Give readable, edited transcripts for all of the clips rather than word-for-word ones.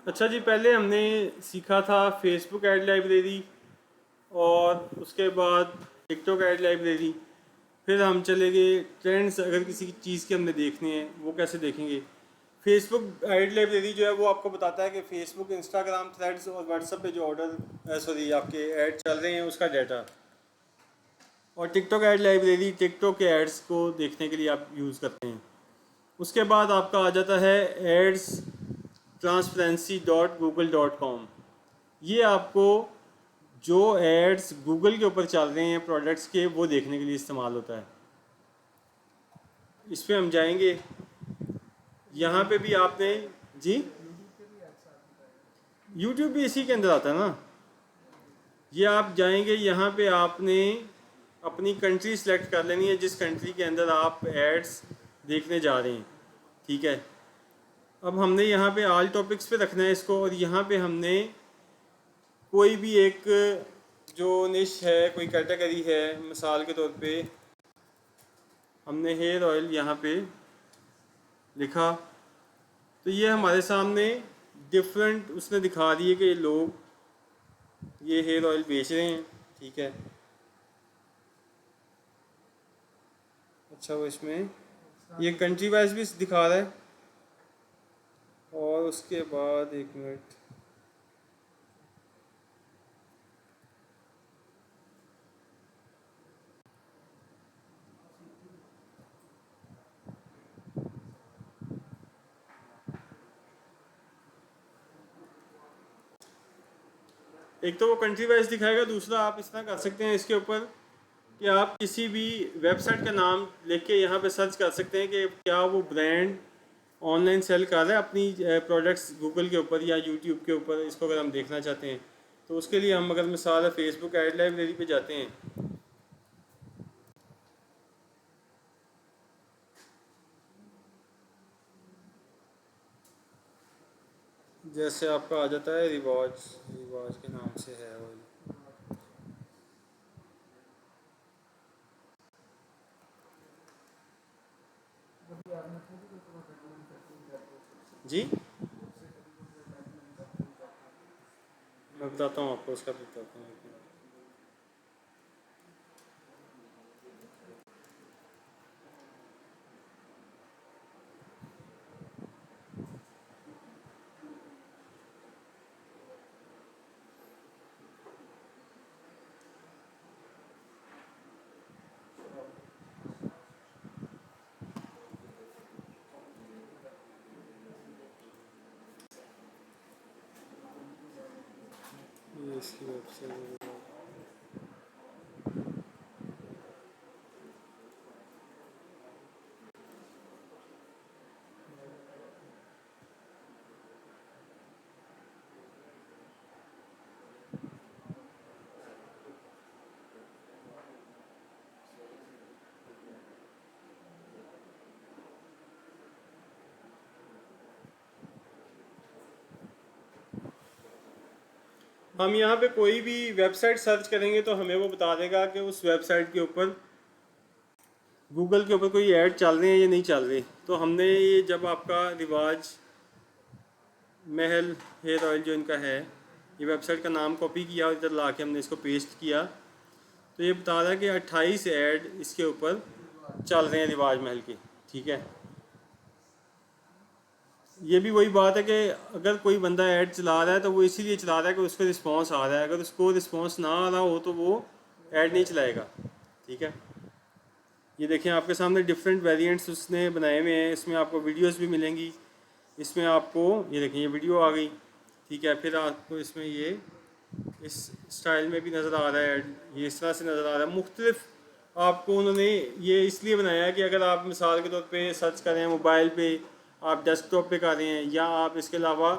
अच्छा जी, पहले हमने सीखा था फेसबुक ऐड लाइब्रेरी और उसके बाद टिकटॉक ऐड लाइब्रेरी। फिर हम चले गए ट्रेंड्स, अगर किसी चीज़ के हमने देखने हैं वो कैसे देखेंगे। फेसबुक ऐड लाइब्रेरी जो है वो आपको बताता है कि फेसबुक, इंस्टाग्राम, थ्रेड्स और व्हाट्सएप पे जो आपके ऐड चल रहे हैं उसका डाटा। और टिकटॉक ऐड लाइब्रेरी टिकटॉक के एड्स को देखने के लिए आप यूज़ करते हैं। उसके बाद आपका आ जाता है एड्स transparency.google.com। ये आपको जो एड्स गूगल के ऊपर चल रहे हैं प्रोडक्ट्स के वो देखने के लिए इस्तेमाल होता है। इस पे हम जाएंगे, यहाँ पे भी आपने जी यूट्यूब भी इसी के अंदर आता है ना। ये आप जाएंगे, यहाँ पे आपने अपनी कंट्री सेलेक्ट कर लेनी है जिस कंट्री के अंदर आप एड्स देखने जा रहे हैं। ठीक है, अब हमने यहाँ पे ऑल टॉपिक्स पे रखना है इसको, और यहाँ पे हमने कोई भी एक जो निश है, कोई कैटेगरी है, मिसाल के तौर पे हमने हेयर ऑयल यहाँ पे लिखा, तो ये हमारे सामने डिफरेंट उसने दिखा दिए कि लोग ये हेयर ऑयल बेच रहे हैं। ठीक है, अच्छा वो इसमें ये कंट्री वाइज भी दिखा रहा है। और उसके बाद एक मिनट, एक तो वो कंट्री वाइज दिखाएगा, दूसरा आप इस तरह कर सकते हैं इसके ऊपर कि आप किसी भी वेबसाइट का नाम लिख के यहाँ पे सर्च कर सकते हैं कि क्या वो ब्रांड ऑनलाइन सेल कर रहा है अपनी प्रोडक्ट्स गूगल के ऊपर या यूट्यूब के ऊपर। इसको अगर हम देखना चाहते हैं तो उसके लिए हम अगर मिसाल है फेसबुक ऐड लाइब्रेरी पे जाते हैं, जैसे आपका आ जाता है रिवाज, रिवाज के नाम से है वो जी। मैं बताता हूँ आपको, उसका भी बताता हूँ। ये इसकी वेबसाइट, हम यहाँ पे कोई भी वेबसाइट सर्च करेंगे तो हमें वो बता देगा कि उस वेबसाइट के ऊपर गूगल के ऊपर कोई ऐड चल रहे हैं या नहीं चल रहे। तो हमने ये जब आपका रिवाज महल हेयर ऑयल जो इनका है, ये वेबसाइट का नाम कॉपी किया और इधर ला के हमने इसको पेस्ट किया, तो ये बता रहा है कि 28 ऐड इसके ऊपर चल रहे हैं रिवाज महल के। ठीक है, ये भी वही बात है कि अगर कोई बंदा ऐड चला रहा है तो वो इसीलिए चला रहा है कि उसको रिस्पांस आ रहा है। अगर उसको रिस्पांस ना आ रहा हो तो वो ऐड नहीं चलाएगा। ठीक है, ये देखें आपके सामने डिफरेंट वेरिएंट्स उसने बनाए हुए हैं। इसमें आपको वीडियोस भी मिलेंगी, इसमें आपको ये देखें ये वीडियो आ गई। ठीक है, फिर आपको इसमें ये इस स्टाइल में भी नज़र आ रहा है, ये इस तरह से नज़र आ रहा है। मुख्तलिफ आपको उन्होंने ये इसलिए बनाया है कि अगर आप मिसाल के तौर पे सर्च करें मोबाइल पे, आप डेस्कटॉप पे कर रहे हैं, या आप इसके अलावा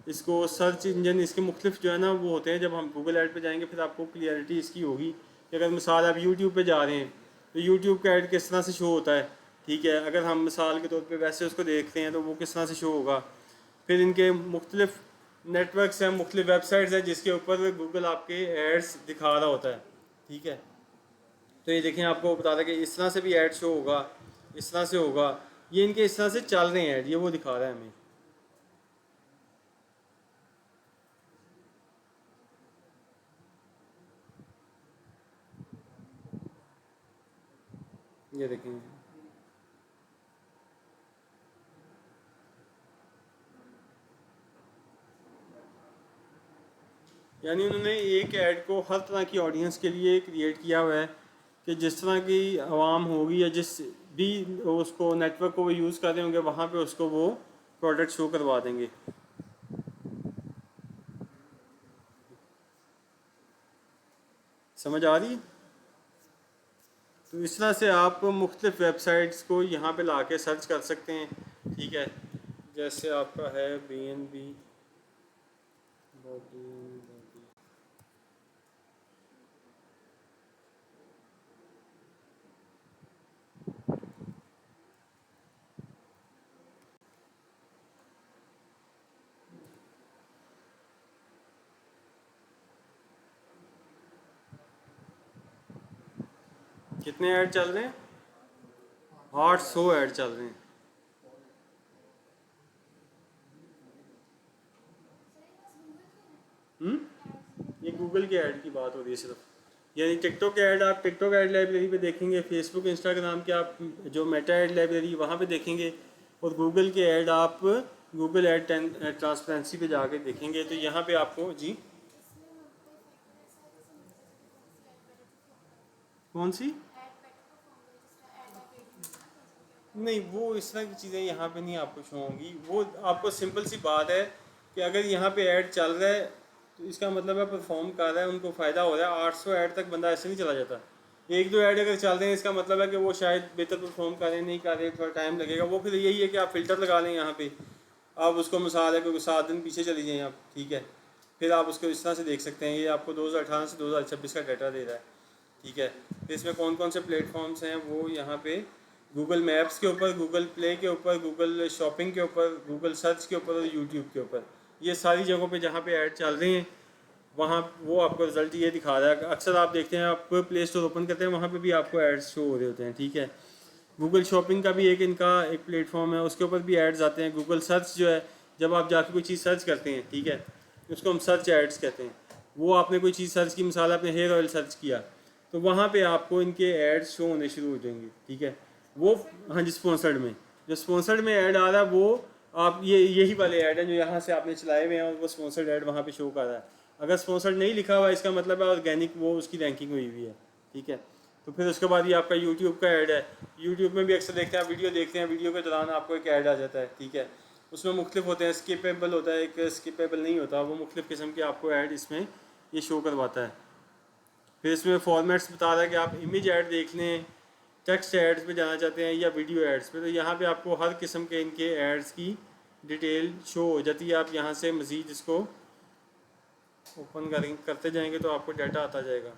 इसको सर्च इंजन इसके मुख्तलिफ जो है ना वो होते हैं। जब हम गूगल ऐड पे जाएंगे फिर आपको क्लियरिटी इसकी होगी कि अगर मिसाल आप यूट्यूब पे जा रहे हैं तो यूट्यूब का ऐड किस तरह से शो होता है। ठीक है, अगर हम मिसाल के तौर पे वैसे उसको देखते हैं तो वो किस तरह से शो होगा। फिर इनके मुख्तलिफ नेटवर्क्स हैं, मुख्तलिफ वेबसाइट्स हैं जिसके ऊपर गूगल आपके एड्स दिखा रहा होता है। ठीक है, तो ये देखें आपको बता रहा है कि इस तरह से भी ऐड शो होगा, इस तरह से होगा। ये इनके इस तरह से चल रहे हैं ऐड, ये वो दिखा रहा है हमें। ये देखें, यानी उन्होंने एक ऐड को हर तरह की ऑडियंस के लिए क्रिएट किया हुआ है कि जिस तरह की आवाम होगी या जिस भी उसको नेटवर्क को वो यूज़ कर रहे होंगे वहाँ पे उसको वो प्रोडक्ट शो करवा देंगे। समझ आ रही है? तो इस तरह से आप मुख्तलिफ वेबसाइट्स को यहाँ पे ला के सर्च कर सकते हैं। ठीक है, जैसे आपका है BNB कितने ऐड चल रहे हैं? 800 ऐड चल रहे हैं। ये गूगल के ऐड की बात हो रही है सिर्फ, यानी टिकटॉक के ऐड आप टिकटॉक ऐड लाइब्रेरी पे देखेंगे, फेसबुक इंस्टाग्राम के आप जो मेटा ऐड लाइब्रेरी वहाँ पे देखेंगे, और गूगल के ऐड आप गूगल ऐड ट्रांसपेरेंसी पे जाके देखेंगे। तो यहाँ पे आपको जी कौन सी नहीं, वो इस तरह की चीज़ें यहाँ पे नहीं आपको शो होंगी। वो आपको सिंपल सी बात है कि अगर यहाँ पे ऐड चल रहा है तो इसका मतलब है परफॉर्म कर रहा है, उनको फ़ायदा हो रहा है। 800 ऐड तक बंदा ऐसे नहीं चला जाता। एक दो ऐड अगर चल रहे हैं इसका मतलब है कि वो शायद बेहतर परफॉर्म कर रहे हैं, नहीं कर रहे, थोड़ा टाइम लगेगा। वो फिर यही है कि आप फ़िल्टर लगा लें यहाँ पे, आप उसको मिसाल है कि 7 दिन पीछे चली जाएँ आप, ठीक है, फिर आप उसको इस तरह से देख सकते हैं। ये आपको 2018 से 2026 का डाटा दे रहा है, ठीक है। तो इसमें कौन कौन से प्लेटफॉर्म्स हैं वो यहाँ पे गूगल मैप्स के ऊपर, गूगल प्ले के ऊपर, गूगल शॉपिंग के ऊपर, गूगल सर्च के ऊपर और यूट्यूब के ऊपर, ये सारी जगहों पे जहाँ पे ऐड चल रही हैं वहाँ वो आपको रिजल्ट ये दिखा रहा है। अक्सर आप देखते हैं, आप प्ले स्टोर ओपन करते हैं वहाँ पे भी आपको एड्स शो हो रहे होते हैं, ठीक है। गूगल शॉपिंग का भी इनका एक प्लेटफॉर्म है, उसके ऊपर भी एड्स आते हैं। गूगल सर्च जो है, जब आप जाके कोई चीज़ सर्च करते हैं, ठीक है, उसको हम सर्च एड्स कहते हैं। वो आपने कोई चीज़ सर्च की, मिसाल आपने हेयर ऑयल सर्च किया, तो वहाँ पे आपको इनके एड्स शो होने शुरू हो जाएंगे, ठीक है। वो हाँ जी, स्पॉन्सर्ड में, जो स्पॉन्सर्ड में ऐड आ रहा है वो आप यही वाले ऐड हैं जो यहाँ से आपने चलाए हुए हैं, और वो स्पॉन्सर्ड ऐड वहाँ पे शो कर रहा है। अगर स्पॉन्सर्ड नहीं लिखा हुआ इसका मतलब है ऑर्गेनिक वो उसकी रैंकिंग हुई हुई है, ठीक है। तो फिर उसके बाद ये आपका यूट्यूब का ऐड है। यूट्यूब में भी अक्सर देखते हैं, आप वीडियो देखते हैं, वीडियो के दौरान आपको एक ऐड आ जाता है, ठीक है। उसमें मुख्तलिफ होते हैं, स्किपेबल होता है, एक स्किपेबल नहीं होता, वो मुख्तलिफ किस्म के आपको ऐड इसमें ये शो करवाता है। फिर इसमें फॉर्मेट्स बता रहा है कि आप इमेज ऐड देख लें, टेक्स्ट एड्स पे जाना चाहते हैं या वीडियो एड्स पे, तो यहाँ पे आपको हर किस्म के इनके एड्स की डिटेल शो हो जाती है। आप यहाँ से मज़ीद इसको ओपन करते जाएंगे तो आपको डाटा आता जाएगा।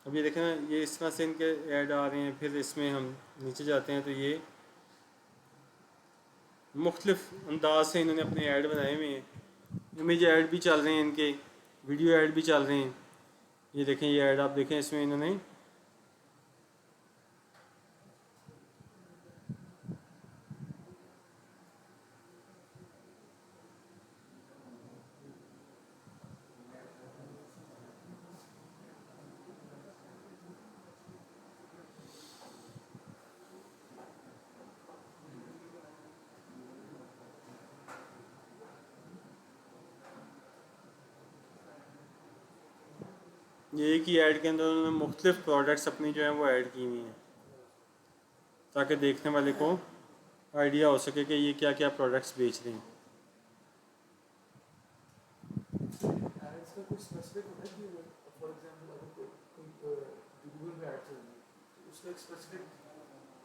अब ये देखें ना, ये इस तरह से इनके ऐड आ रहे हैं। फिर इसमें हम नीचे जाते हैं तो ये मुख्तलिफ अंदाज से इन्होंने अपने ऐड बनाए हुए हैं। इमेज ऐड भी चल रहे हैं इनके, वीडियो ऐड भी चल रहे हैं। ये देखें, ये ऐड आप देखें, इसमें इन्होंने ये एक ही ऐड के अंदर उन्होंने मुख्तलिफ प्रोडक्ट्स अपनी जो है वो ऐड की हुई हैं, ताकि देखने वाले को आइडिया हो सके कि ये क्या क्या प्रोडक्ट्स बेच रहे हैं। एड्स का कुछ स्पेसिफिक होता है कि फॉर एग्जांपल अगर कोई गूगल पे ऐड चल रही है तो उसका एक स्पेसिफिक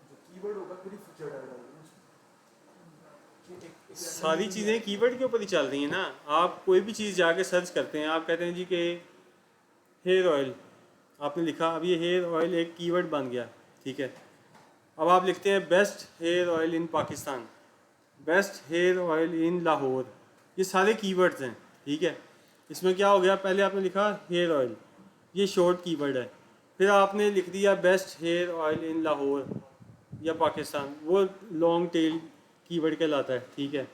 जो कीवर्ड होगा फिर ही फीचर ऐड आएगा उसमें। सारी चीज़ें कीवर्ड के ऊपर ही चल रही हैं ना। आप कोई भी चीज़ जाके सर्च करते हैं, आप कहते हैं जी कि हेयर ऑयल आपने लिखा, अब ये हेयर ऑयल एक कीवर्ड बन गया, ठीक है। अब आप लिखते हैं best hair oil in Pakistan, best hair oil in Lahore, ये सारे कीवर्ड्स हैं, ठीक है। इसमें क्या हो गया, पहले आपने लिखा हेयर ऑयल, ये शॉर्ट कीवर्ड है। फिर आपने लिख दिया best hair oil in Lahore या पाकिस्तान, वो लॉन्ग टेल कीवर्ड कहलाता है, ठीक है।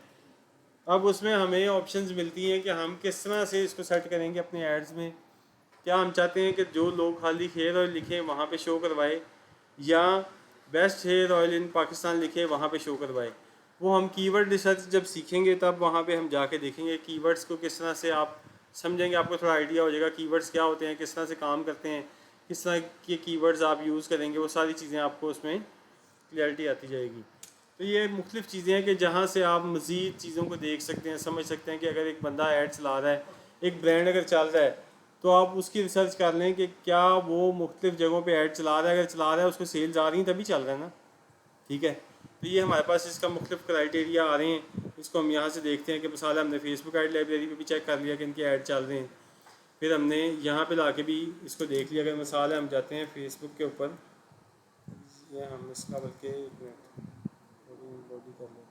अब उसमें हमें ऑप्शंस मिलती हैं कि हम किस तरह से इसको सेट करेंगे अपने एड्स में। क्या हम चाहते हैं कि जो लोग खाली हेयर ऑयल लिखें वहाँ पे शो करवाए, या best hair oil in Pakistan लिखे वहाँ पे शो करवाए? वो हम कीवर्ड रिसर्च जब सीखेंगे तब वहाँ पे हम जाके देखेंगे कीवर्ड्स को किस तरह से आप समझेंगे, आपको थोड़ा आइडिया हो जाएगा कीवर्ड्स क्या होते हैं, किस तरह से काम करते हैं, किस तरह के कीवर्ड्स आप यूज़ करेंगे, वो सारी चीज़ें आपको उसमें क्लियरिटी आती जाएगी। तो ये मुख्तलिफ़ चीज़ें हैं कि जहाँ से आप मज़ीद चीज़ों को देख सकते हैं, समझ सकते हैं कि अगर एक बंदा ऐड चला रहा है, एक ब्रांड अगर चल रहा है, तो आप उसकी रिसर्च कर लें कि क्या वो मुख्तलिफ़ जगहों पे ऐड चला रहा है, अगर चला रहा है उसको सेल्स आ रही हैं तभी चल रहा है ना, ठीक है। तो ये हमारे पास इसका मुख्तलिफ़ क्राइटेरिया आ रहे हैं, इसको हम यहाँ से देखते हैं कि मिसाल हमने फेसबुक ऐड लाइब्रेरी पे भी चेक कर लिया कि इनके ऐड चल रहे हैं, फिर हमने यहाँ पे लाके भी इसको देख लिया। अगर मिसाल है हम जाते हैं फेसबुक के ऊपर, ये हम इसका बल्कि एक मिनट बॉडी कर लेते हैं।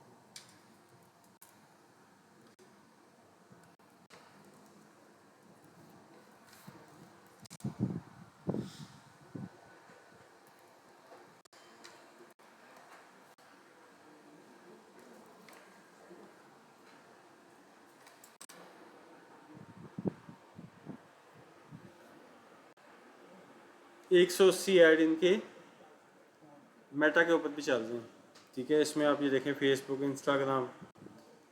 180 ऐड इनके मेटा के ऊपर भी चल रहे हैं, ठीक है। इसमें आप ये देखें फेसबुक, इंस्टाग्राम,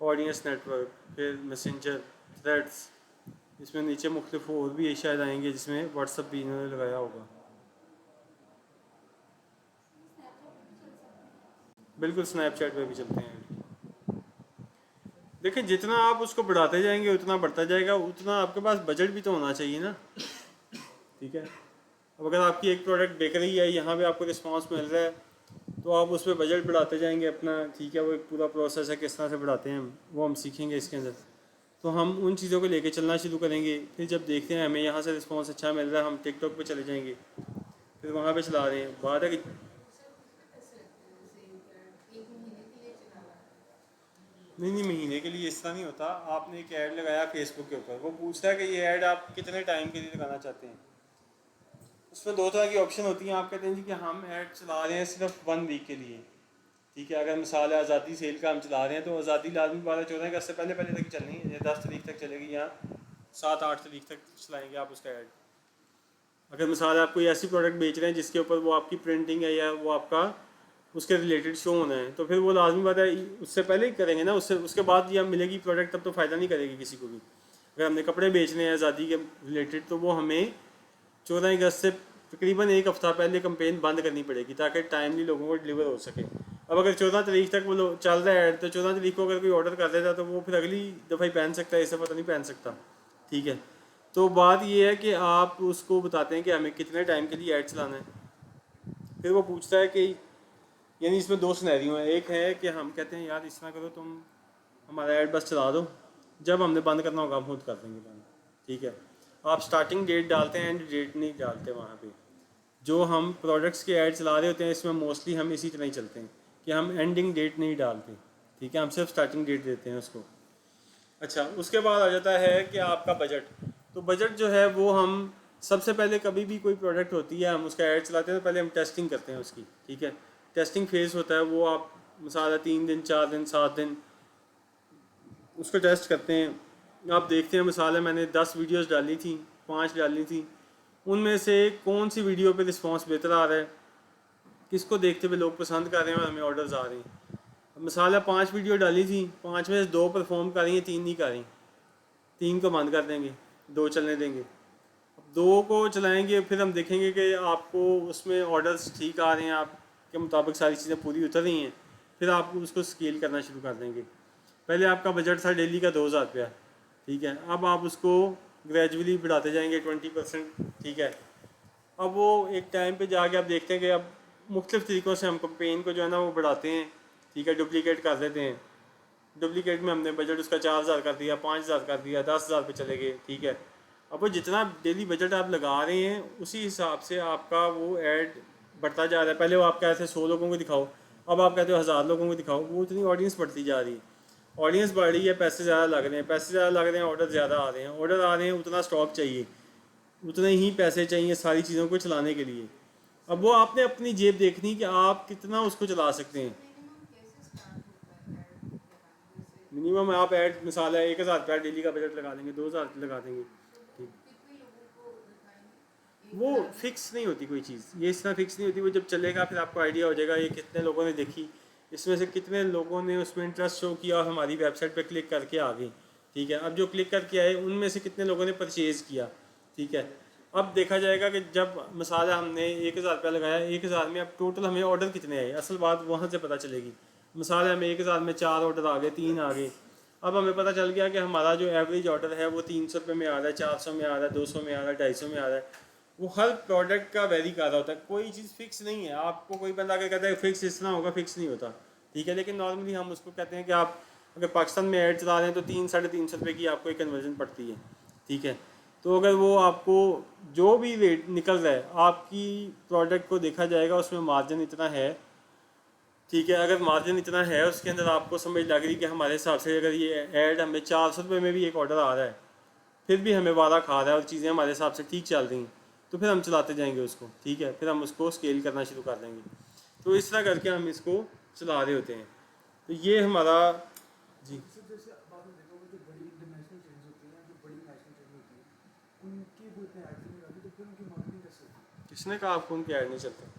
ऑडियंस नेटवर्क, फिर मैसेंजर, थ्रेड्स, इसमें नीचे मुख्तलिफ और भी शायद आएंगे जिसमें व्हाट्सअप भी इन्होंने लगाया होगा। बिल्कुल स्नैपचैट पे भी चलते हैं। देखिए जितना आप उसको बढ़ाते जाएंगे उतना बढ़ता जाएगा, उतना आपके पास बजट भी तो होना चाहिए ना, ठीक है। अब अगर आपकी एक प्रोडक्ट बिक रही है, यहाँ पे आपको रिस्पांस मिल रहा है, तो आप उस पर बजट बढ़ाते जाएंगे अपना, ठीक है। वो एक पूरा प्रोसेस है, किस तरह से बढ़ाते हैं वो हम सीखेंगे इसके अंदर। तो हम उन चीज़ों को लेके चलना शुरू करेंगे, फिर जब देखते हैं हमें यहाँ से रिस्पांस अच्छा मिल रहा है, हम टिकटॉक पे चले जाएंगे, फिर वहाँ पे चला रहे हैं। बात है कि नहीं, महीने के लिए इस तरह नहीं होता। आपने एक ऐड लगाया फेसबुक के ऊपर, वो पूछता है कि ये ऐड आप कितने टाइम के लिए लगाना चाहते हैं। उसमें दो तरह की ऑप्शन होती हैं। आप कहते हैं जी कि हम ऐड चला रहे हैं सिर्फ 1 वीक के लिए, ठीक है। अगर मिसाल है आज़ादी सेल का हम चला रहे हैं, तो आज़ादी लाजमी 12-14 अगस्त से पहले पहले तक चलनी है, 10 तारीख तक चलेगी या 7-8 तारीख तक चलाएंगे आप उसका ऐड। अगर मिसाल आप कोई ऐसी प्रोडक्ट बेच रहे हैं जिसके ऊपर वो आपकी प्रिंटिंग है या वो आपका उसके रिलेटेड शो होना है, तो फिर वो लाजमी बात है उससे पहले ही करेंगे ना, उससे उसके बाद जब मिलेगी प्रोडक्ट तब तो फ़ायदा नहीं करेगी किसी को भी। अगर हमने कपड़े बेचने हैं आज़ादी के रिलेटेड, तो वो हमें 14 अगस्त से तकरीबन एक हफ़्ता पहले कंपेन बंद करनी पड़ेगी ताकि टाइमली लोगों को डिलीवर हो सके। अब अगर 14 तारीख तक वो चल रहा है, तो 14 तारीख को अगर कोई ऑर्डर कर देता तो वो फिर अगली दफ़ा ही पहन सकता है, इस दफ़ा तो नहीं पहन सकता, ठीक है। तो बात ये है कि आप उसको बताते हैं कि हमें कितने टाइम के लिए ऐड चलाना है। फिर वो पूछता है कि यानी इसमें 2 सिनेरियो हैं। एक है कि हम कहते हैं यार इस तरह करो, तुम हमारा ऐड बस चला दो, जब हमने बंद करना होगा हम खुद कर देंगे बंद, ठीक है। आप स्टार्टिंग डेट डालते हैं, एंड डेट नहीं डालते वहाँ पे। जो हम प्रोडक्ट्स के ऐड चला रहे होते हैं इसमें मोस्टली हम इसी तरह ही चलते हैं कि हम एंडिंग डेट नहीं डालते, ठीक है। हम सिर्फ स्टार्टिंग डेट देते हैं उसको। अच्छा, उसके बाद आ जाता है कि आपका बजट। तो बजट जो है वो हम सबसे पहले, कभी भी कोई प्रोडक्ट होती है हम उसका ऐड चलाते हैं तो पहले हम टेस्टिंग करते हैं उसकी, ठीक है। टेस्टिंग फेज़ होता है, वो आप मिसाल 3 दिन, 4 दिन, 7 दिन उसको टेस्ट करते हैं। आप देखते हैं मिसाल है मैंने 10 वीडियोस डाली थी, 5 डाली थी, उनमें से कौन सी वीडियो पे रिस्पांस बेहतर आ रहा है, किसको देखते हुए लोग पसंद कर रहे हैं और हमें ऑर्डर्स आ रहे हैं। अब मिसाल है 5 वीडियो डाली थी, 5 में से 2 परफॉर्म कर रही हैं, 3 नहीं कर रही, 3 को बंद कर देंगे, 2 चलने देंगे। अब 2 को चलाएंगे, फिर हम देखेंगे कि आपको उसमें ऑर्डर्स ठीक आ रहे हैं, आपके मुताबिक सारी चीज़ें पूरी उतर रही हैं, फिर आप उसको स्केल करना शुरू कर देंगे। पहले आपका बजट था डेली का 2000 रुपया, ठीक है। अब आप उसको ग्रेजुअली बढ़ाते जाएंगे 20%, ठीक है। अब वो एक टाइम पे जाके आप देखते हैं कि अब मुख्तलिफ़ तरीक़ों से हम कंपेन को जो है ना वो बढ़ाते हैं, ठीक है, डुप्लीकेट कर देते हैं। डुप्लीकेट में हमने बजट उसका 4000 कर दिया, 5000 कर दिया, 10000 पे चले गए, ठीक है। अब वो जितना डेली बजट आप लगा रहे हैं उसी हिसाब से आपका वो ऐड बढ़ता जा रहा है। पहले वो आप कहते हैं 100 लोगों को दिखाओ, अब आप कहते हो 1000 लोगों को दिखाओ, वो इतनी ऑडियंस बढ़ती जा रही है। ऑडियंस बढ़ रही है, पैसे ज़्यादा लग रहे हैं, पैसे ज़्यादा लग रहे हैं, ऑर्डर ज़्यादा आ रहे हैं, ऑर्डर आ रहे हैं, उतना स्टॉक चाहिए, उतने ही पैसे चाहिए सारी चीज़ों को चलाने के लिए। अब वो आपने अपनी जेब देखनी कि आप कितना उसको चला सकते हैं। मिनिमम आप ऐड मिसाल है 1000 रुपया डेली का बजट लगा देंगे, 2000 लगा देंगे, ठीक। वो फिक्स नहीं होती कोई चीज़, ये इस तरह फिक्स नहीं होती। वो जब चलेगा फिर आपको आइडिया हो जाएगा ये कितने लोगों ने देखी, इसमें से कितने लोगों ने उसमें इंटरेस्ट शो किया और हमारी वेबसाइट पर क्लिक करके आ गई। ठीक है, अब जो क्लिक करके आए उनमें से कितने लोगों ने परचेज़ किया। ठीक है, अब देखा जाएगा कि जब मसाला हमने 1,000 रुपया लगाया, 1,000 में अब टोटल हमें ऑर्डर कितने आए, असल बात वहाँ से पता चलेगी। मसाले हमें 1,000 में 4 ऑर्डर आ गए, 3 आ गए। अब हमें पता चल गया कि हमारा जो एवरेज ऑर्डर है वो 300 रुपये में आ रहा है, 400 में आ रहा है, 200 में आ रहा है, 250 में आ रहा है। वो हर प्रोडक्ट का वेरी कर रहा होता है, कोई चीज़ फिक्स नहीं है। आपको कोई बंदा आके कहता है फिक्स इतना होगा, फिक्स नहीं होता। ठीक है, लेकिन नॉर्मली हम उसको कहते हैं कि आप अगर पाकिस्तान में ऐड चला रहे हैं तो 300-350 रुपये की आपको एक कन्वर्जन पड़ती है। ठीक है, तो अगर वो आपको जो भी रेट निकल रहा है आपकी प्रोडक्ट को देखा जाएगा उसमें मार्जिन इतना है। ठीक है, अगर मार्जिन इतना है उसके अंदर आपको समझ लग रही कि हमारे हिसाब से अगर ये ऐड हमें 400 रुपये में भी एक ऑर्डर आ रहा है, फिर भी हमें वादा खा रहा है और चीज़ें हमारे हिसाब से ठीक चल रही हैं, तो फिर हम चलाते जाएंगे उसको। ठीक है, फिर हम उसको स्केल करना शुरू कर देंगे। तो इस तरह करके हम इसको चला रहे होते हैं। तो ये हमारा जी। जैसे जैसे अब आपने देखा होगा जो बड़ी इंटरनेशनल चेन्स होती हैं, जो बड़ी नेशनल चेन्स होती हैं, उनकी वो इतने ऐड नहीं आती, तो फिर उनकी मार्केटिंग कैसे होती किसने कहा आपको उनके ऐड नहीं चलते? है?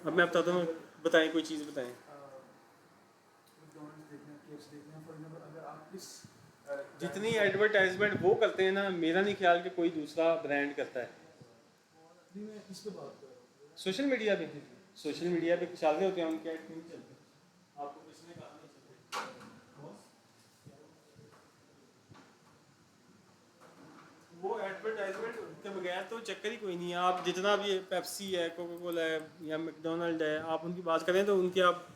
अब मैं बताता हूँ, बताएं कोई चीज़ बताएं। मैकडॉनल्ड्स देखना, केएफसी देखना, फॉर एग्जांपल अगर आप इस जितनी एडवर्टाइजमेंट वो करते हैं ना, मेरा नहीं ख्याल कि कोई दूसरा ब्रांड करता है। नहीं, मैं इस पे बात कर रहा हूँ। सोशल मीडिया पे चल रहे होते हैं उनके ऐड नहीं चलते। आपको किसने कहा नहीं चलते? वो एडवर्टाइजमेंट के बगैर तो चक्कर ही कोई नहीं है। आप जितना भी पेप्सी है, कोका कोला है या मैकडोनल्ड है, आप उनकी बात करें तो उनके आप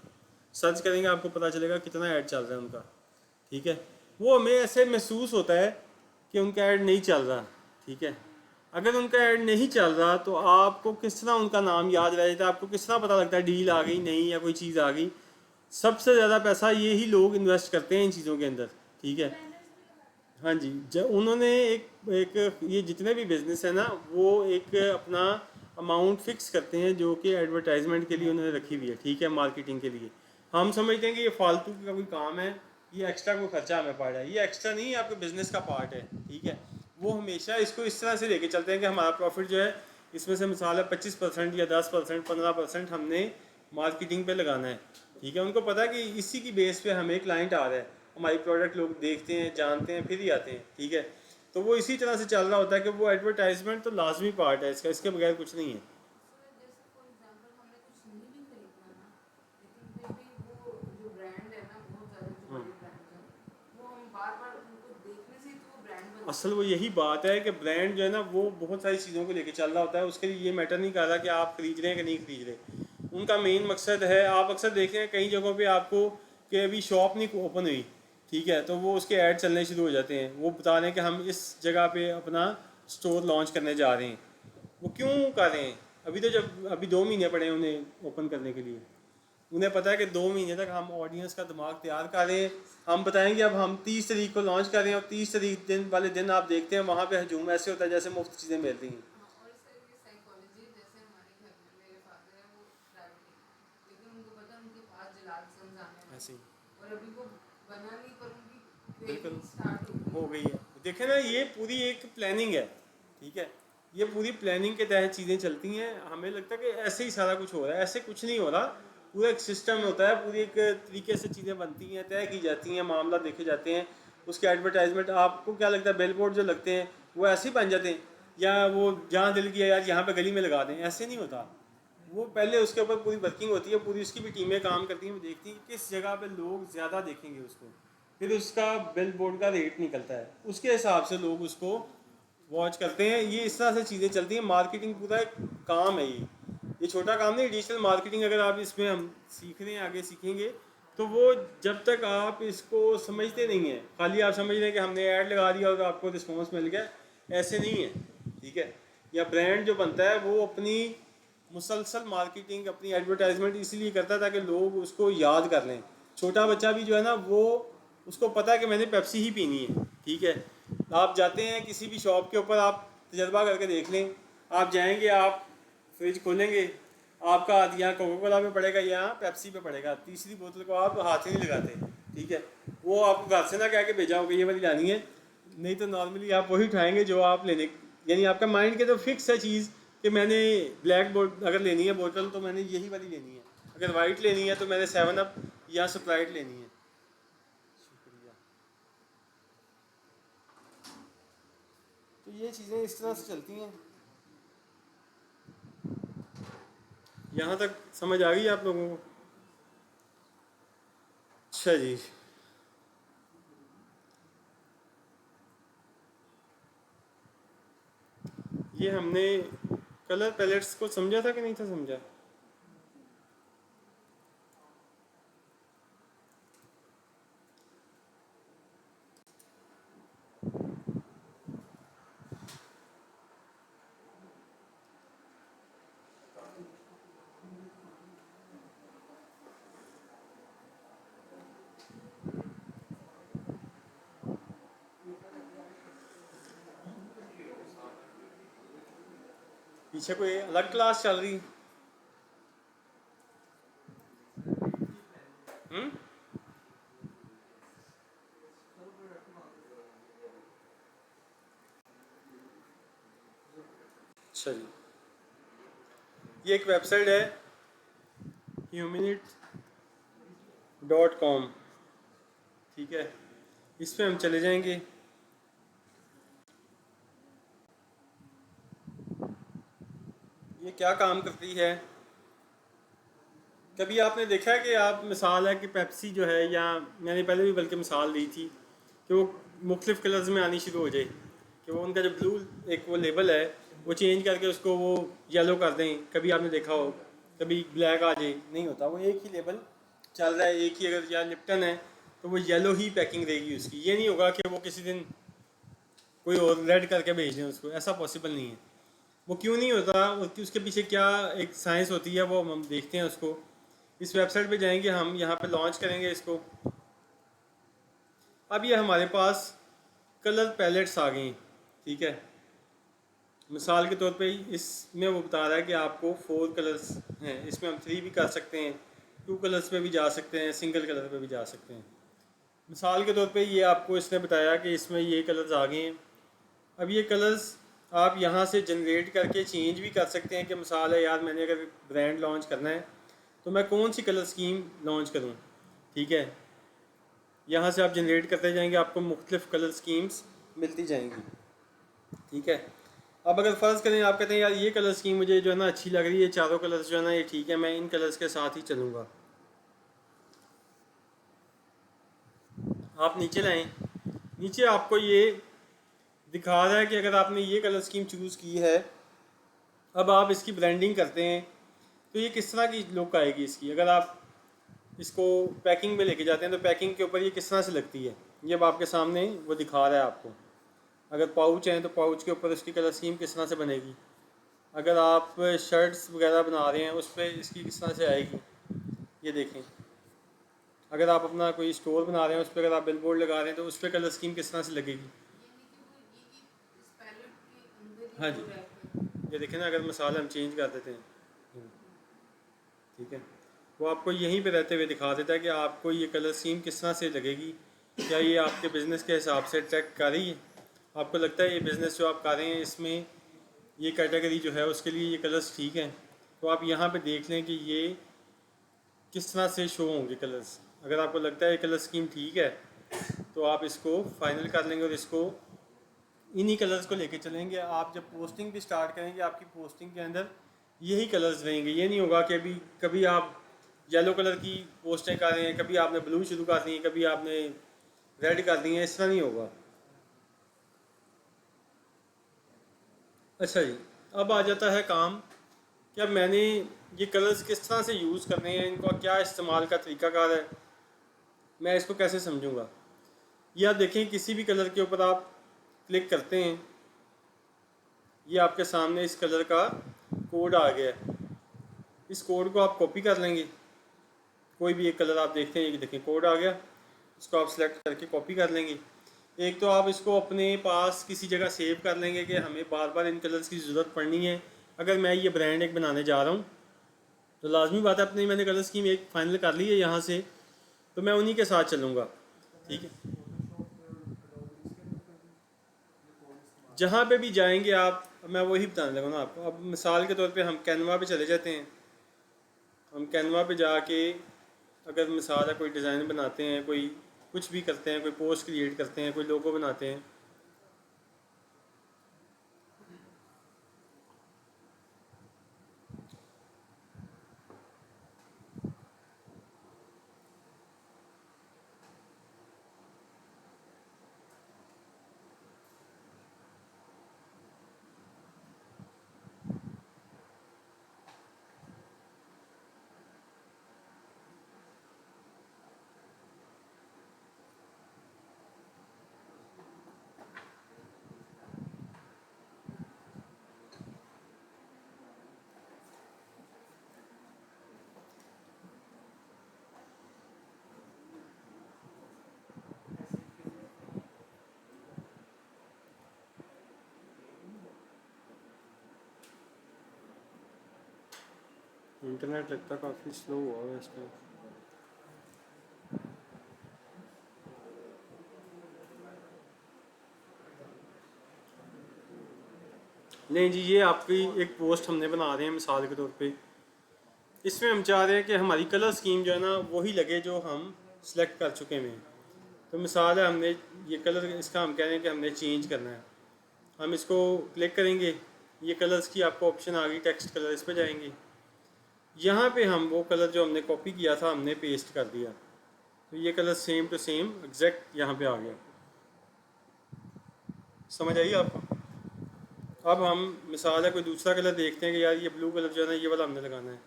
सर्च करेंगे आपको पता चलेगा कितना ऐड चल रहा है उनका। ठीक है, वो हमें ऐसे महसूस होता है कि उनका ऐड नहीं चल रहा। ठीक है, अगर उनका ऐड नहीं चल रहा तो आपको किस तरह उनका नाम याद रह जाता है, आपको किस तरह पता लगता है डील आ गई नहीं या कोई चीज़ आ गई। सबसे ज़्यादा पैसा ये ही लोग इन्वेस्ट करते हैं इन चीज़ों के अंदर। ठीक है, हाँ जी, जब उन्होंने एक एक ये जितने भी बिजनेस है ना, वो एक अपना अमाउंट फिक्स करते हैं जो कि एडवर्टाइजमेंट के लिए उन्होंने रखी हुई है। ठीक है, मार्केटिंग के लिए हम समझते हैं कि ये फालतू का कोई काम है, ये एक्स्ट्रा कोई खर्चा हमें पड़ रहा है। ये एक्स्ट्रा नहीं, आपके बिजनेस का पार्ट है। ठीक है, वो हमेशा इसको इस तरह से लेके चलते हैं कि हमारा प्रॉफिट जो है इसमें से मिसाल है 25% या 10%, 15% हमने मार्केटिंग पे लगाना है। ठीक है, उनको पता है कि इसी की बेस पे हमें क्लाइंट आ रहा है, हमारी प्रोडक्ट लोग देखते हैं, जानते हैं, फिर ही आते हैं। ठीक है, तो वो इसी तरह से चल रहा होता है कि वो एडवर्टाइजमेंट तो लाजमी पार्ट है इसका, इसके बगैर कुछ नहीं है। जैसे फॉर एग्जांपल हमने कुछ नहीं भी खरीदना ना, लेकिन फिर भी वो जो ब्रांड है ना, बहुत सारे जो बड़े ब्रांड्स हैं, वो हम बार बार उनको देखने से ही तो वो ब्रांड बनता असल वो यही बात है कि ब्रांड जो है ना वो बहुत सारी चीज़ों को लेके चल रहा होता है। उसके लिए ये मैटर नहीं कर रहा कि आप खरीद रहे हैं कि नहीं खरीद रहे। उनका मेन मकसद है, आप अक्सर देख रहे हैं कई जगहों पे आपको कि अभी शॉप नहीं ओपन हुई, ठीक है, तो वो उसके ऐड चलने शुरू हो जाते हैं। वो बता रहे हैं कि हम इस जगह पे अपना स्टोर लॉन्च करने जा रहे हैं। वो क्यों कर रहे हैं? अभी 2 महीने पड़े हैं उन्हें ओपन करने के लिए। उन्हें पता है कि 2 महीने तक हम ऑडियंस का दिमाग तैयार कर रहे हैं। हम बताएंगे अब हम 30 तारीख को लॉन्च कर रहे हैं और 30 तारीख दिन वाले दिन आप देखते हैं वहाँ पे हजूम ऐसे होता है जैसे मुफ्त चीज़ें मिल रही हैं। है। और इसका ये साइकोलॉजी, जैसे हमारे घर में मेरे फादर है, वो प्राइवेट, लेकिन उनको पता है उनके पास जलाल सन्स आने वाले हैं। ऐसे ही और अभी वो बना नहीं, पर उनकी बिल्कुल क्रेविंग स्टार्ट हो गई है। देखें ना, ये पूरी एक प्लानिंग है। ठीक है, ये पूरी प्लानिंग के तहत चीज़ें चलती हैं। हमें लगता है कि ऐसे ही सारा कुछ हो रहा है, ऐसे कुछ नहीं हो रहा। पूरा एक सिस्टम होता है, पूरी एक तरीके से चीज़ें बनती हैं, तय की जाती हैं, मामला देखे जाते हैं। उसके एडवर्टाइजमेंट आपको क्या लगता है, बिल बोर्ड जो लगते हैं वो ऐसे ही बन जाते हैं, या वो जहाँ दिल किया यार यहाँ पे गली में लगा दें, ऐसे नहीं होता। वो पहले उसके ऊपर पूरी वर्किंग होती है, पूरी उसकी भी टीमें काम करती हैं, वो देखती हैं कि किस जगह पे लोग ज़्यादा देखेंगे उसको, फिर उसका बिल बोर्ड का रेट निकलता है, उसके हिसाब से लोग उसको वॉच करते हैं। ये इस तरह से चीज़ें चलती हैं। मार्केटिंग पूरा एक काम है। ये छोटा काम नहीं। डिजिटल मार्केटिंग अगर आप इसमें हम सीख रहे हैं, आगे सीखेंगे, तो वो जब तक आप इसको समझते नहीं हैं, खाली आप समझ रहे हैं कि हमने ऐड लगा दिया और आपको रिस्पॉन्स मिल गया, ऐसे नहीं है। ठीक है, या ब्रांड जो बनता है वो अपनी मुसलसल मार्केटिंग, अपनी एडवर्टाइजमेंट इसलिए करता है ताकि लोग उसको याद कर लें। छोटा बच्चा भी जो है ना, वो उसको पता है कि मैंने पेप्सी ही पीनी है। ठीक है, आप जाते हैं किसी भी शॉप के ऊपर, आप तजर्बा करके देख लें। आप जाएंगे, आप फ्रिज खोलेंगे, आपका हाथ यहाँ कोका कोला पे पड़ेगा, यहाँ पेप्सी पे पड़ेगा, तीसरी बोतल को आप हाथ ही नहीं लगाते। ठीक है, वो आपको घर से ना कह के भेजा होगा ये वाली लानी है, नहीं तो नॉर्मली आप वही उठाएंगे जो आप लेने यानी आपका माइंड के तो फिक्स है चीज़ कि मैंने ब्लैक बोट अगर लेनी है बोतल तो मैंने यही वाली लेनी है, अगर वाइट लेनी है तो मैंने 7 अप या स्प्राइट लेनी है। शुक्रिया। तो ये चीज़ें इस तरह से चलती हैं। यहाँ तक समझ आ गई आप लोगों को? अच्छा जी, ये हमने कलर पैलेट्स को समझा था कि नहीं था समझा? पीछे कोई अलग क्लास चल रही? हम्म? अच्छा जी, ये एक वेबसाइट है humanit.com, ठीक है, इस पे हम चले जाएंगे। ये क्या काम करती है? कभी आपने देखा है कि आप मिसाल है कि पेप्सी जो है, या मैंने पहले भी बल्कि मिसाल दी थी कि वो मुख्तलिफ़ कलर्स में आनी शुरू हो जाए, कि वो उनका जो ब्लू एक वो लेबल है वो चेंज करके उसको वो येलो कर दें। कभी आपने देखा हो, कभी ब्लैक आ जाए, नहीं होता, वो एक ही लेबल चल रहा है, एक ही। अगर या लिप्टन है तो वो येलो ही पैकिंग रहेगी उसकी, ये नहीं होगा कि वो किसी दिन कोई और रेड करके भेज दें उसको, ऐसा पॉसिबल नहीं है। वो क्यों नहीं होता, उसके पीछे क्या एक साइंस होती है, वो हम देखते हैं उसको। इस वेबसाइट पे जाएंगे हम, यहाँ पे लॉन्च करेंगे इसको। अब ये हमारे पास कलर पैलेट्स आ गए हैं, ठीक है। मिसाल के तौर पे इसमें वो बता रहा है कि आपको 4 कलर्स हैं, इसमें हम 3 भी कर सकते हैं, 2 कलर्स पे भी जा सकते हैं, सिंगल कलर पे भी जा सकते हैं। मिसाल के तौर पे ये आपको इसने बताया कि इसमें ये कलर्स आ गए हैं। अब ये कलर्स आप यहाँ से जनरेट करके चेंज भी कर सकते हैं कि मिसाल है यार, मैंने अगर ब्रांड लॉन्च करना है तो मैं कौन सी कलर स्कीम लॉन्च करूँ, ठीक है। यहाँ से आप जनरेट करते जाएंगे, आपको मुख्तलिफ़ कलर स्कीम्स मिलती जाएंगी, ठीक है। अब अगर फ़र्ज़ करें आप कहते हैं यार ये कलर स्कीम मुझे जो है ना अच्छी लग रही है, चारों कलर्स जो है ना ये ठीक है, मैं इन कलर्स के साथ ही चलूँगा। आप नीचे लाएँ, नीचे आपको ये दिखा रहा है कि अगर आपने ये कलर स्कीम चूज़ की है, अब आप इसकी ब्रांडिंग करते हैं तो ये किस तरह की लुक आएगी इसकी। अगर आप इसको पैकिंग में लेके जाते हैं तो पैकिंग के ऊपर ये किस तरह से लगती है, ये अब आपके सामने वो दिखा रहा है आपको। अगर पाउच हैं तो पाउच के ऊपर इसकी कलर स्कीम किस तरह से बनेगी। अगर आप शर्ट्स वगैरह बना रहे हैं उस पर इसकी किस तरह से आएगी, ये देखें। अगर आप अपना कोई स्टोर बना रहे हैं उस पर अगर आप बिल बोर्ड लगा रहे हैं तो उस पर कलर स्कीम किस तरह से लगेगी। हाँ जी, ये देखें ना, अगर मिसाल हम चेंज कर देते हैं, ठीक है, वो आपको यहीं पे रहते हुए दिखा देता है कि आपको ये कलर स्कीम किस तरह से लगेगी, क्या ये आपके बिज़नेस के हिसाब से ट्रैक कर रही है। आपको लगता है ये बिज़नेस जो आप कर रहे हैं इसमें ये कैटेगरी जो है उसके लिए ये कलर्स ठीक हैं, तो आप यहाँ पे देख लें कि ये किस तरह से शो होंगे कलर्स। अगर आपको लगता है ये कलर स्कीम ठीक है तो आप इसको फाइनल कर लेंगे और इसको इन्हीं कलर्स को लेके चलेंगे। आप जब पोस्टिंग भी स्टार्ट करेंगे आपकी पोस्टिंग के अंदर यही कलर्स रहेंगे। ये नहीं होगा कि अभी कभी आप येलो कलर की पोस्टें कर रहे हैं, कभी आपने ब्लू शुरू कर दी है, कभी आपने रेड कर दी है, इस तरह नहीं होगा। अच्छा जी, अब आ जाता है काम कि अब मैंने ये कलर्स किस तरह से यूज़ करने हैं, इनका क्या इस्तेमाल का तरीकाकार है, मैं इसको कैसे समझूंगा। ये आप देखें, किसी भी कलर के ऊपर आप क्लिक करते हैं, ये आपके सामने इस कलर का कोड आ गया है। इस कोड को आप कॉपी कर लेंगे, कोई भी एक कलर आप देखते हैं, ये देखें कोड आ गया, इसको आप सेलेक्ट करके कॉपी कर लेंगे। एक तो आप इसको अपने पास किसी जगह सेव कर लेंगे कि हमें बार बार इन कलर्स की ज़रूरत पड़नी है। अगर मैं ये ब्रांड एक बनाने जा रहा हूँ तो लाजमी बात है, अपनी मैंने कलर स्कीम एक फ़ाइनल कर ली है यहाँ से, तो मैं उन्हीं के साथ चलूँगा, ठीक है। जहाँ पे भी जाएंगे आप, मैं वही बताने लगा ना आपको। अब मिसाल के तौर पे हम कैनवा पे चले जाते हैं। हम कैनवा पे जाके अगर मिसाल है कोई डिज़ाइन बनाते हैं, कोई कुछ भी करते हैं, कोई पोस्ट क्रिएट करते हैं, कोई लोगो बनाते हैं। इंटरनेट लगता काफ़ी स्लो हुआ है इसमें। नहीं जी, ये आपकी एक पोस्ट हमने बना रहे हैं मिसाल के तौर पे। इसमें हम चाह रहे हैं कि हमारी कलर स्कीम जो है ना वही लगे जो हम सिलेक्ट कर चुके हैं। तो मिसाल है, हमने ये कलर इसका हम कह रहे हैं कि हमने चेंज करना है। हम इसको क्लिक करेंगे, ये कलर्स की आपको ऑप्शन आ गई, टेक्स्ट कलर, इस पर जाएंगे। यहाँ पे हम वो कलर जो हमने कॉपी किया था हमने पेस्ट कर दिया, तो ये colour same to same exact यहाँ पे आ गया। समझ आई आपको? अब हम मिसाल है कोई दूसरा कलर देखते हैं कि यार ये ब्लू कलर जो है ना ये वाला हमने लगाना है,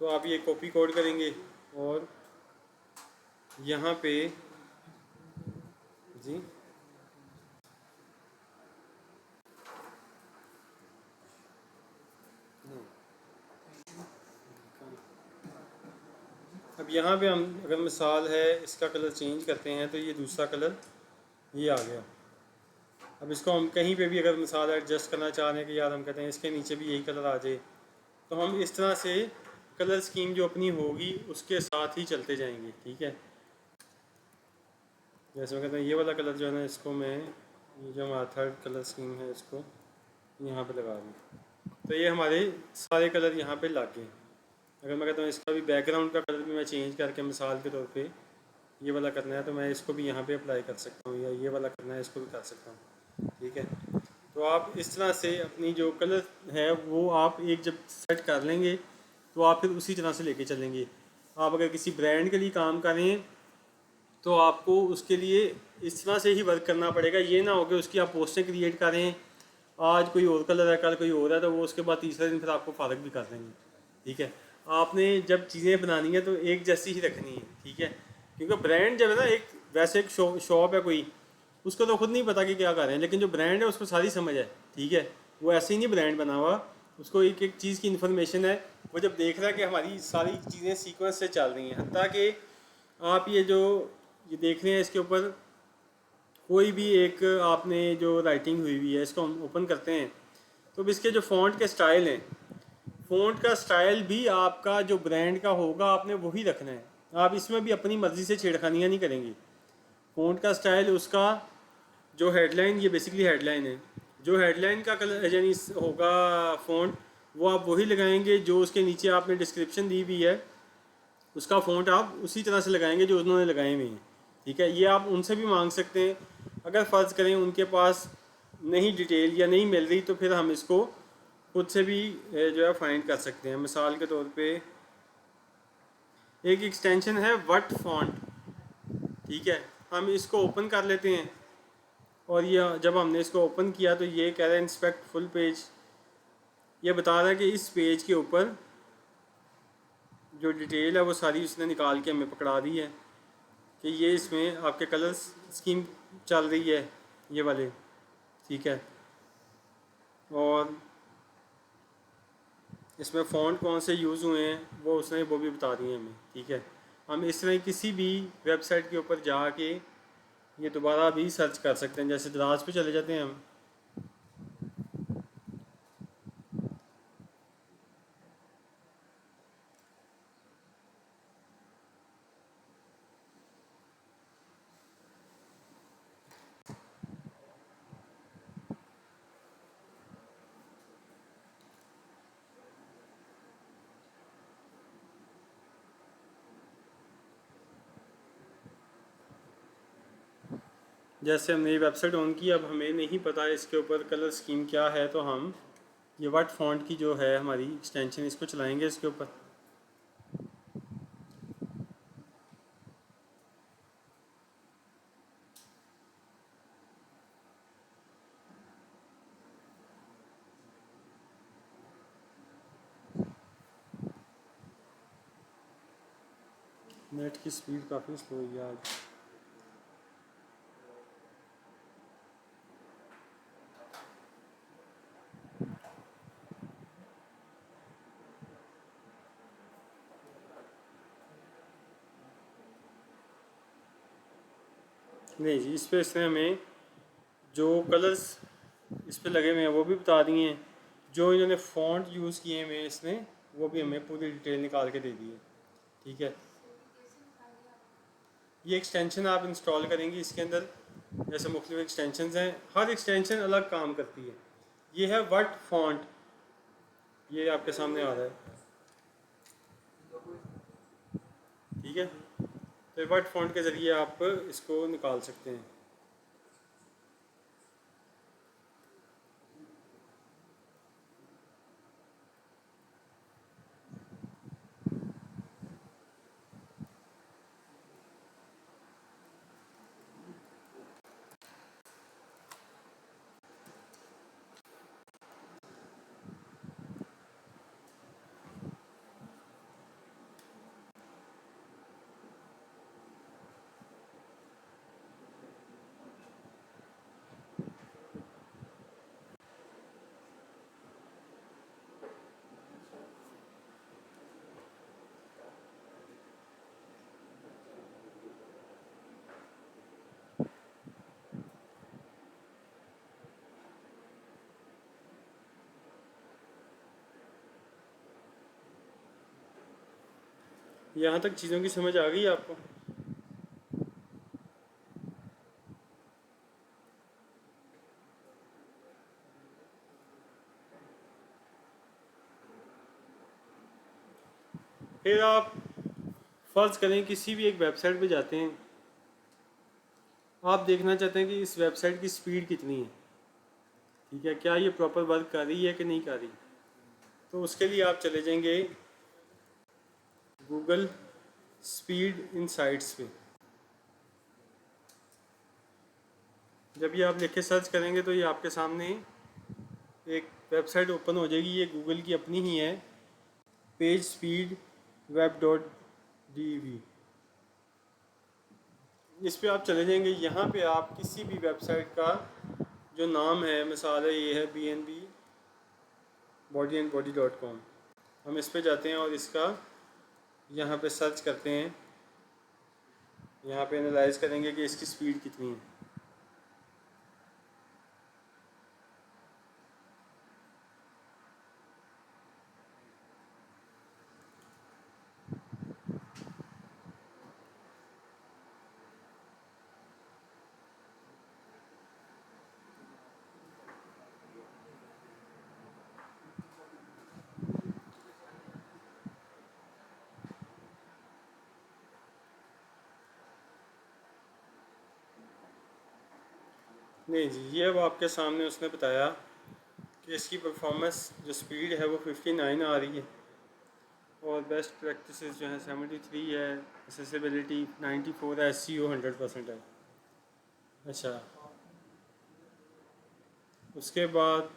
तो आप ये कॉपी कोड करेंगे और यहाँ पे जी अब यहाँ पे हम अगर मिसाल है इसका कलर चेंज करते हैं तो ये दूसरा कलर ये आ गया। अब इसको हम कहीं पे भी अगर मिसाल एडजस्ट करना चाह रहे हैं कि यार हम कहते हैं इसके नीचे भी यही कलर आ जाए, तो हम इस तरह से कलर स्कीम जो अपनी होगी उसके साथ ही चलते जाएंगे। ठीक है, जैसे मैं कहता हूँ ये वाला कलर जो है ना इसको मैं, ये जो हमारा थर्ड कलर स्कीम है इसको यहाँ पे लगा दूँ, तो ये हमारे सारे कलर यहाँ पे लग गए। अगर मैं कहता हूँ इसका भी बैकग्राउंड का कलर भी मैं चेंज करके मिसाल के तौर पे ये वाला करना है तो मैं इसको भी यहाँ पे अप्लाई कर सकता हूँ, या ये वाला करना है इसको भी कर सकता हूँ। ठीक है, तो आप इस तरह से अपनी जो कलर है वो आप एक जब सेट कर लेंगे तो आप फिर उसी तरह से लेके चलेंगे। आप अगर किसी ब्रांड के लिए काम कर रहे हैं तो आपको उसके लिए इस तरह से ही वर्क करना पड़ेगा। ये ना हो कि उसकी आप पोस्टें क्रिएट कर रहे हैं, आज कोई और कलर है कल कोई और है, तो वो उसके बाद तीसरे दिन फिर आपको फ़र्क भी कर देंगे। ठीक है, आपने जब चीज़ें बनानी है तो एक जैसी ही रखनी है। ठीक है, क्योंकि ब्रांड जब है ना, एक वैसे एक शॉप है कोई, उसको तो खुद नहीं पता कि क्या कर रहे हैं, लेकिन जो ब्रांड है उसको सारी समझ है। ठीक है, वो ऐसे ही नहीं ब्रांड बना हुआ, उसको एक एक चीज़ की इन्फॉर्मेशन है। वो जब देख रहा है कि हमारी सारी चीज़ें सीक्वेंस से चल रही हैं, हत्ता कि आप ये जो ये देख रहे हैं इसके ऊपर कोई भी एक आपने जो राइटिंग हुई हुई है इसको हम ओपन करते हैं तो अब इसके जो फ़ॉन्ट के स्टाइल हैं, फ़ॉन्ट का स्टाइल भी आपका जो ब्रांड का होगा आपने वही रखना है। आप इसमें भी अपनी मर्ज़ी से छेड़खानियाँ नहीं करेंगे। फ़ॉन्ट का स्टाइल उसका जो हेडलाइन, ये बेसिकली हेडलाइन है, जो हेडलाइन का कलर यानी होगा फ़ॉन्ट, वो आप वही लगाएंगे। जो उसके नीचे आपने डिस्क्रिप्शन दी हुई है उसका फ़ॉन्ट आप उसी तरह से लगाएंगे जो उन्होंने लगाए हुए हैं। ठीक है, ये आप उनसे भी मांग सकते हैं। अगर फ़र्ज़ करें उनके पास नहीं डिटेल या नहीं मिल रही तो फिर हम इसको खुद से भी जो है फाइंड कर सकते हैं। मिसाल के तौर पे एक एक्सटेंशन है वट फॉन्ट। ठीक है, हम इसको ओपन कर लेते हैं और ये जब हमने इसको ओपन किया तो ये कह रहा है इंस्पेक्ट फुल पेज। ये बता रहा है कि इस पेज के ऊपर जो डिटेल है वो सारी उसने निकाल के हमें पकड़ा दी है कि ये इसमें आपके कलर स्कीम चल रही है ये वाले। ठीक है, और इसमें फ़ॉन्ट कौन से यूज़ हुए हैं वो भी बता दिए हमें। ठीक है, हम इस तरह किसी भी वेबसाइट के ऊपर जाके ये दोबारा भी सर्च कर सकते हैं। जैसे दराज पे चले जाते हैं हम, जैसे हमने ये वेबसाइट ऑन की, अब हमें नहीं पता इसके ऊपर कलर स्कीम क्या है, तो हम ये वट फॉन्ट की जो है हमारी एक्सटेंशन, इसको चलाएंगे इसके ऊपर। नेट की स्पीड काफ़ी स्लो है आज। नहीं जी, इस पर इसने हमें जो कलर्स इस पे लगे हुए हैं वो भी बता दिए हैं, जो इन्होंने फ़ॉन्ट यूज़ किए हुए हैं इसने वो भी हमें पूरी डिटेल निकाल के दे दी है। ठीक है, ये एक्सटेंशन आप इंस्टॉल करेंगे, इसके अंदर जैसे मुख्तलिफ एक्सटेंशन हैं, हर एक्सटेंशन अलग काम करती है। ये है वट फॉन्ट, ये आपके सामने आ रहा है। ठीक है, तो वट फॉन्ट के ज़रिए आप इसको निकाल सकते हैं। यहाँ तक चीज़ों की समझ आ गई आपको? फिर आप फ़र्ज़ करें किसी भी एक वेबसाइट पे जाते हैं, आप देखना चाहते हैं कि इस वेबसाइट की स्पीड कितनी है। ठीक है, क्या ये प्रॉपर वर्क कर रही है कि नहीं कर रही। तो उसके लिए आप चले जाएंगे गूगल स्पीड इनसाइट्स पे। जब ये आप लिख के सर्च करेंगे तो ये आपके सामने एक वेबसाइट ओपन हो जाएगी, ये गूगल की अपनी ही है, पेज स्पीड web.dev। इस पे आप चले जाएंगे, यहाँ पे आप किसी भी वेबसाइट का जो नाम है, मिसाल है ये है BNB bodyandbody.com, हम इस पे जाते हैं और इसका यहाँ पे सर्च करते हैं, यहाँ पे एनालाइज करेंगे कि इसकी स्पीड कितनी है। नहीं जी, ये अब आपके सामने उसने बताया कि इसकी परफॉर्मेंस जो स्पीड है वो 59 आ रही है, और बेस्ट प्रैक्टिसेस जो है 73 है, एक्सेसिबिलिटी 94 है, SEO 100% है। अच्छा, उसके बाद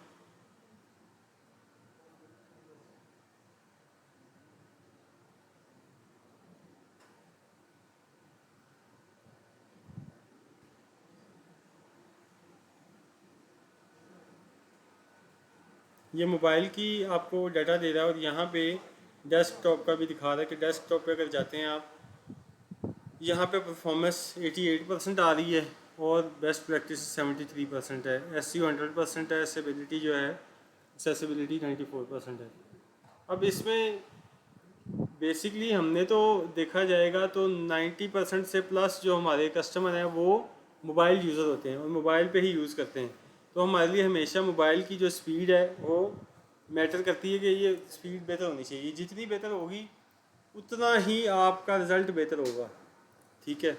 ये मोबाइल की आपको डाटा दे रहा है, और यहाँ पे डेस्कटॉप का भी दिखा रहा है कि डेस्कटॉप पे अगर जाते हैं आप, यहाँ पे परफॉर्मेंस 88% आ रही है, और बेस्ट प्रैक्टिस 73% है, SEO 100% है, एक्सेसिबिलिटी जो है एक्सेसिबिलिटी 94% है। अब इसमें बेसिकली हमने तो देखा जाएगा तो 90% से प्लस जो हमारे कस्टमर हैं वो मोबाइल यूज़र होते हैं और मोबाइल पे ही यूज़ करते हैं। तो हमारे लिए हमेशा मोबाइल की जो स्पीड है वो मैटर करती है कि ये स्पीड बेहतर होनी चाहिए, जितनी बेहतर होगी उतना ही आपका रिज़ल्ट बेहतर होगा। ठीक है,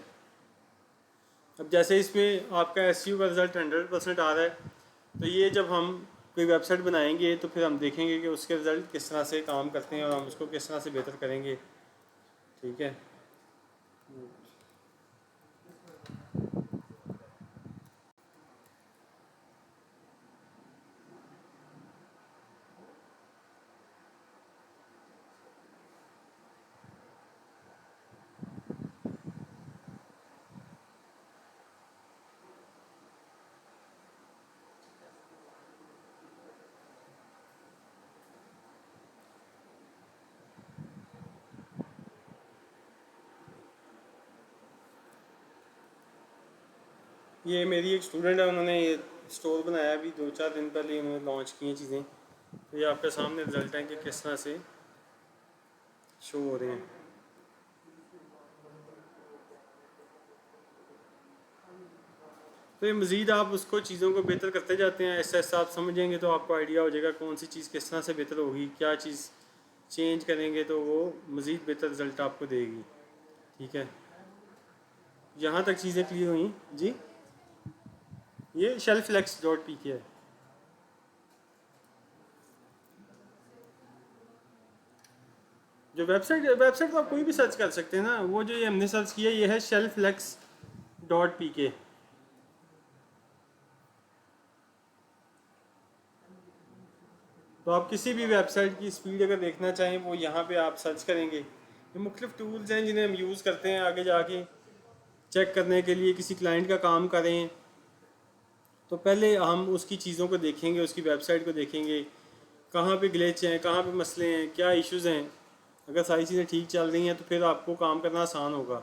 अब जैसे इसमें आपका एसईओ का रिज़ल्ट 100% आ रहा है, तो ये जब हम कोई वेबसाइट बनाएंगे तो फिर हम देखेंगे कि उसके रिज़ल्ट किस तरह से काम करते हैं और हम उसको किस तरह से बेहतर करेंगे। ठीक है। ये मेरी एक स्टूडेंट है, उन्होंने ये स्टोर बनाया अभी 2-4 दिन पहले उन्होंने लॉन्च की हैं चीज़ें। तो ये आपके सामने रिजल्ट हैं कि किस तरह से शो हो रहे हैं। तो ये मज़ीद आप उसको चीज़ों को बेहतर करते जाते हैं, ऐसे ऐसे आप समझेंगे तो आपको आइडिया हो जाएगा कौन सी चीज़ किस तरह से बेहतर होगी, क्या चीज़ चेंज करेंगे तो वो मज़ीद बेहतर रिज़ल्ट आपको देगी। ठीक है, यहाँ तक चीज़ें क्लियर हुई जी। ये shelflex.pk है। जो वेबसाइट तो आप कोई भी सर्च कर सकते हैं ना, वो जो ये हमने सर्च किया ये है shelflex.pk। तो आप किसी भी वेबसाइट की स्पीड अगर देखना चाहें वो यहाँ पे आप सर्च करेंगे। ये मुख्तलिफ टूल्स हैं जिन्हें हम यूज़ करते हैं आगे जाके चेक करने के लिए, किसी क्लाइंट का काम करें तो पहले हम उसकी चीज़ों को देखेंगे, उसकी वेबसाइट को देखेंगे, कहाँ पे ग्लिच हैं, कहाँ पे मसले हैं, क्या इश्यूज़ हैं। अगर सारी चीज़ें ठीक चल रही हैं तो फिर आपको काम करना आसान होगा।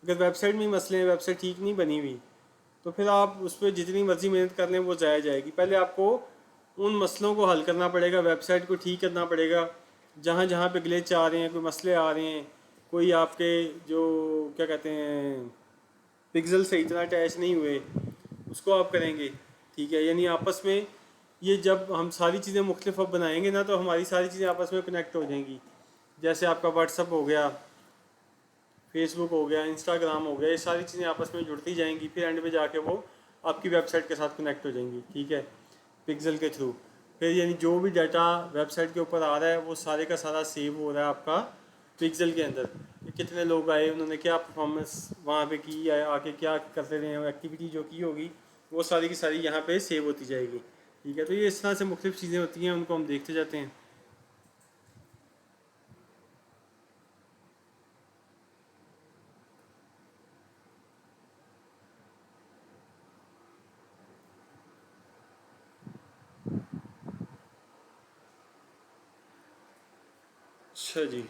अगर वेबसाइट में ही मसले हैं, वेबसाइट ठीक नहीं बनी हुई, तो फिर आप उस पर जितनी मर्ज़ी मेहनत कर लें वो ज़ाया जाएगी। पहले आपको उन मसलों को हल करना पड़ेगा, वेबसाइट को ठीक करना पड़ेगा। जहाँ जहाँ पे ग्लिच आ रहे हैं, कोई मसले आ रहे हैं, कोई आपके जो क्या कहते हैं पिक्सल सही तरह अटैच नहीं हुए, उसको आप करेंगे। ठीक है, यानी आपस में ये जब हम सारी चीज़ें मुख्तलिफ अब बनाएंगे ना तो हमारी सारी चीज़ें आपस में कनेक्ट हो जाएंगी। जैसे आपका व्हाट्सअप हो गया, फेसबुक हो गया, इंस्टाग्राम हो गया, ये सारी चीज़ें आपस में जुड़ती जाएंगी, फिर एंड में जाके वो आपकी वेबसाइट के साथ कनेक्ट हो जाएंगी। ठीक है, पिक्सल के थ्रू। फिर यानी जो भी डाटा वेबसाइट के ऊपर आ रहा है वो सारे का सारा सेव हो रहा है आपका पिक्सल के अंदर, कि कितने लोग आए, उन्होंने क्या परफॉर्मेंस वहाँ पे की है, आके क्या करते रहे, एक्टिविटी जो की होगी वो सारी की सारी यहाँ पे सेव होती जाएगी। ठीक है, तो ये इस तरह से मुख्तलिफ चीज़ें होती हैं, उनको हम देखते जाते हैं। अच्छा जी।